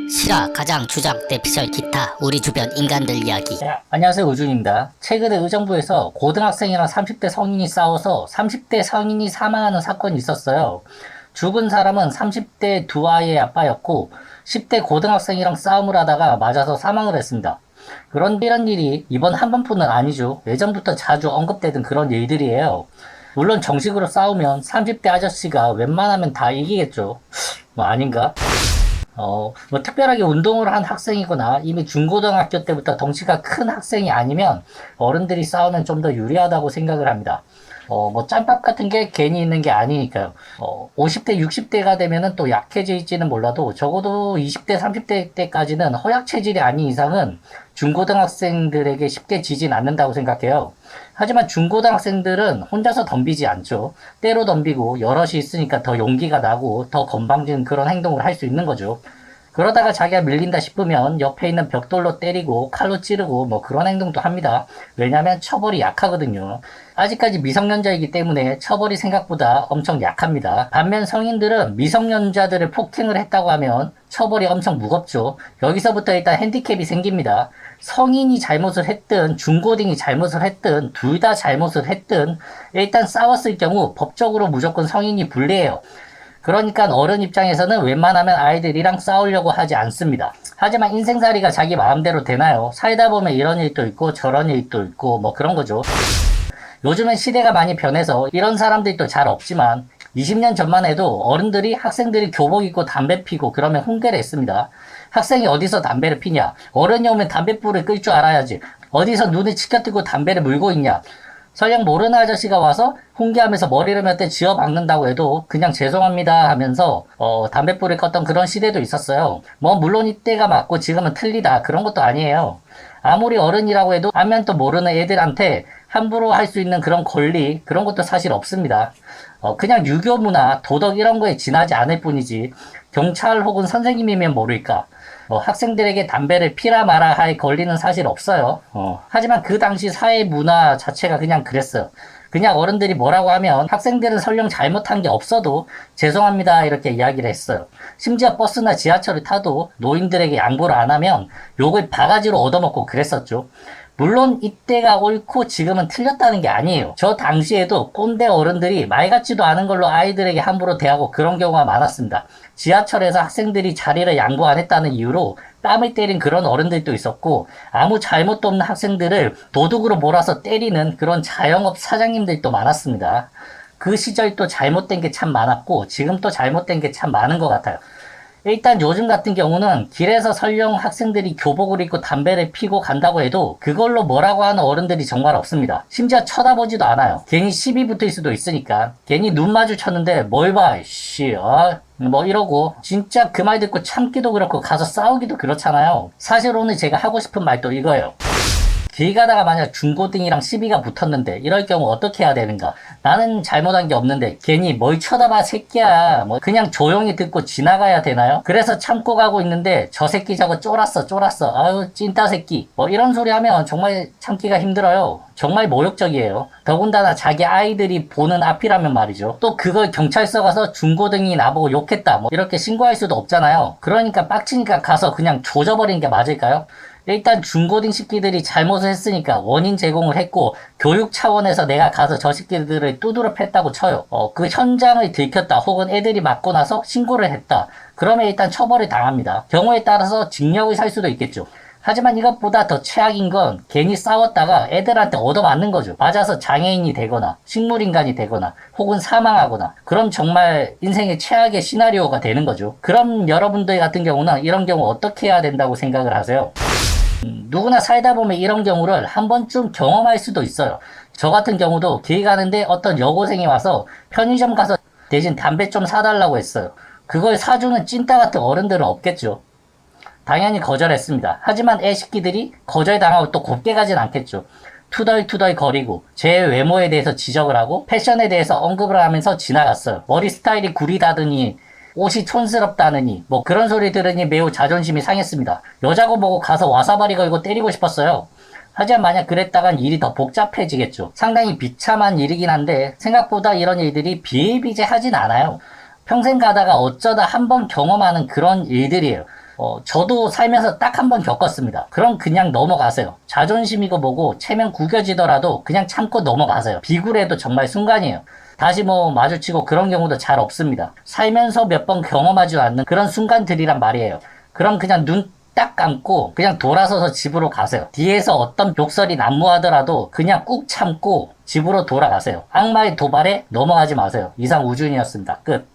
실화, 가장, 주장, 대피설, 기타, 우리 주변 인간들 이야기. 안녕하세요, 우준입니다. 최근에 의정부에서 고등학생이랑 30대 성인이 싸워서 30대 성인이 사망하는 사건이 있었어요. 죽은 사람은 30대 두 아이의 아빠였고 10대 고등학생이랑 싸움을 하다가 맞아서 사망을 했습니다. 그런 이런 일이 이번 한번뿐은 아니죠. 예전부터 자주 언급되던 그런 일들이에요. 물론 정식으로 싸우면 30대 아저씨가 웬만하면 다 이기겠죠. 뭐 아닌가? 뭐 특별하게 운동을 한 학생이거나 이미 중고등학교 때부터 덩치가 큰 학생이 아니면 어른들이 싸우면 좀 더 유리하다고 생각을 합니다. 뭐 짬밥 같은 게 괜히 있는 게 아니니까요. 50대, 60대가 되면은 또 약해질지는 몰라도 적어도 20대, 30대 때까지는 허약 체질이 아닌 이상은 중고등학생들에게 쉽게 지진 않는다고 생각해요. 하지만 중고등학생들은 혼자서 덤비지 않죠. 때로 덤비고 여럿이 있으니까 더 용기가 나고 더 건방진 그런 행동을 할 수 있는 거죠. 그러다가 자기가 밀린다 싶으면 옆에 있는 벽돌로 때리고 칼로 찌르고 뭐 그런 행동도 합니다. 왜냐하면 처벌이 약하거든요. 아직까지 미성년자이기 때문에 처벌이 생각보다 엄청 약합니다. 반면 성인들은 미성년자들을 폭행을 했다고 하면 처벌이 엄청 무겁죠. 여기서부터 일단 핸디캡이 생깁니다. 성인이 잘못을 했든 중고딩이 잘못을 했든 둘 다 잘못을 했든 일단 싸웠을 경우 법적으로 무조건 성인이 불리해요. 그러니까 어른 입장에서는 웬만하면 아이들이랑 싸우려고 하지 않습니다. 하지만 인생살이가 자기 마음대로 되나요? 살다 보면 이런 일도 있고 저런 일도 있고 뭐 그런 거죠. 요즘은 시대가 많이 변해서 이런 사람들도 잘 없지만 20년 전만 해도 어른들이 학생들이 교복 입고 담배 피고 그러면 훈계를 했습니다. 학생이 어디서 담배를 피냐? 어른이 오면 담배불을 끌 줄 알아야지. 어디서 눈을 치켜뜨고 담배를 물고 있냐? 설령 모르는 아저씨가 와서 훈계하면서 머리를 몇 대 쥐어 박는다고 해도 그냥 죄송합니다 하면서 담뱃불을 껐던 그런 시대도 있었어요. 뭐 물론 이때가 맞고 지금은 틀리다 그런 것도 아니에요. 아무리 어른이라고 해도 안면 또 모르는 애들한테 함부로 할 수 있는 그런 권리 그런 것도 사실 없습니다. 그냥 유교 문화 도덕 이런 거에 지나지 않을 뿐이지 경찰 혹은 선생님이면 모를까. 학생들에게 담배를 피라 마라 할 권리는 사실 없어요. 하지만 그 당시 사회 문화 자체가 그냥 그랬어요. 그냥 어른들이 뭐라고 하면 학생들은 설령 잘못한 게 없어도 죄송합니다 이렇게 이야기를 했어요. 심지어 버스나 지하철을 타도 노인들에게 양보를 안 하면 욕을 바가지로 얻어먹고 그랬었죠. 물론 이때가 옳고 지금은 틀렸다는 게 아니에요. 저 당시에도 꼰대 어른들이 말 같지도 않은 걸로 아이들에게 함부로 대하고 그런 경우가 많았습니다. 지하철에서 학생들이 자리를 양보 안 했다는 이유로 뺨을 때린 그런 어른들도 있었고 아무 잘못도 없는 학생들을 도둑으로 몰아서 때리는 그런 자영업 사장님들도 많았습니다. 그 시절 또 잘못된 게 참 많았고 지금 또 잘못된 게 참 많은 것 같아요. 일단 요즘 같은 경우는 길에서 설령 학생들이 교복을 입고 담배를 피고 간다고 해도 그걸로 뭐라고 하는 어른들이 정말 없습니다. 심지어 쳐다보지도 않아요. 괜히 시비 붙을 수도 있으니까. 괜히 눈 마주쳤는데 뭘 봐, 씨, 뭐 이러고 진짜 그 말 듣고 참기도 그렇고 가서 싸우기도 그렇잖아요. 사실 오늘 제가 하고 싶은 말도 이거예요. 길 가다가 만약 중고등이랑 시비가 붙었는데 이럴 경우 어떻게 해야 되는가? 나는 잘못한 게 없는데 괜히 뭘 쳐다봐 새끼야. 뭐 그냥 조용히 듣고 지나가야 되나요? 그래서 참고 가고 있는데 저 새끼 저거 쫄았어. 아유 찐따 새끼. 뭐 이런 소리 하면 정말 참기가 힘들어요. 정말 모욕적이에요. 더군다나 자기 아이들이 보는 앞이라면 말이죠. 또 그걸 경찰서 가서 중고등이 나보고 욕했다. 뭐 이렇게 신고할 수도 없잖아요. 그러니까 빡치니까 가서 그냥 조져버리는 게 맞을까요? 일단 중고등 새끼들이 잘못을 했으니까 원인 제공을 했고 교육 차원에서 내가 가서 저 새끼들을 두드려 팼다고 쳐요. 그 현장을 들켰다 혹은 애들이 맞고 나서 신고를 했다. 그러면 일단 처벌을 당합니다. 경우에 따라서 징역을 살 수도 있겠죠. 하지만 이것보다 더 최악인 건 괜히 싸웠다가 애들한테 얻어맞는 거죠. 맞아서 장애인이 되거나 식물인간이 되거나 혹은 사망하거나 그럼 정말 인생의 최악의 시나리오가 되는 거죠. 그럼 여러분들 같은 경우는 이런 경우 어떻게 해야 된다고 생각을 하세요? 누구나 살다 보면 이런 경우를 한 번쯤 경험할 수도 있어요. 저 같은 경우도 길 가는데 어떤 여고생이 와서 편의점 가서 대신 담배 좀 사달라고 했어요. 그걸 사주는 찐따 같은 어른들은 없겠죠. 당연히 거절했습니다. 하지만 애새끼들이 거절당하고 또 곱게 가진 않겠죠. 투덜투덜 거리고 제 외모에 대해서 지적을 하고 패션에 대해서 언급을 하면서 지나갔어요. 머리 스타일이 구리다더니 옷이 촌스럽다느니 뭐 그런 소리 들으니 매우 자존심이 상했습니다. 여자고 뭐고 가서 와사바리 걸고 때리고 싶었어요. 하지만 만약 그랬다간 일이 더 복잡해지겠죠. 상당히 비참한 일이긴 한데 생각보다 이런 일들이 비일비재하진 않아요. 평생 가다가 어쩌다 한 번 경험하는 그런 일들이에요. 저도 살면서 딱 한 번 겪었습니다. 그럼 그냥 넘어가세요. 자존심이고 뭐고 체면 구겨지더라도 그냥 참고 넘어가세요. 비굴해도 정말 순간이에요. 다시 뭐 마주치고 그런 경우도 잘 없습니다. 살면서 몇 번 경험하지 않는 그런 순간들이란 말이에요. 그럼 그냥 눈 딱 감고 그냥 돌아서서 집으로 가세요. 뒤에서 어떤 욕설이 난무하더라도 그냥 꾹 참고 집으로 돌아가세요. 악마의 도발에 넘어가지 마세요. 이상 우준이었습니다. 끝.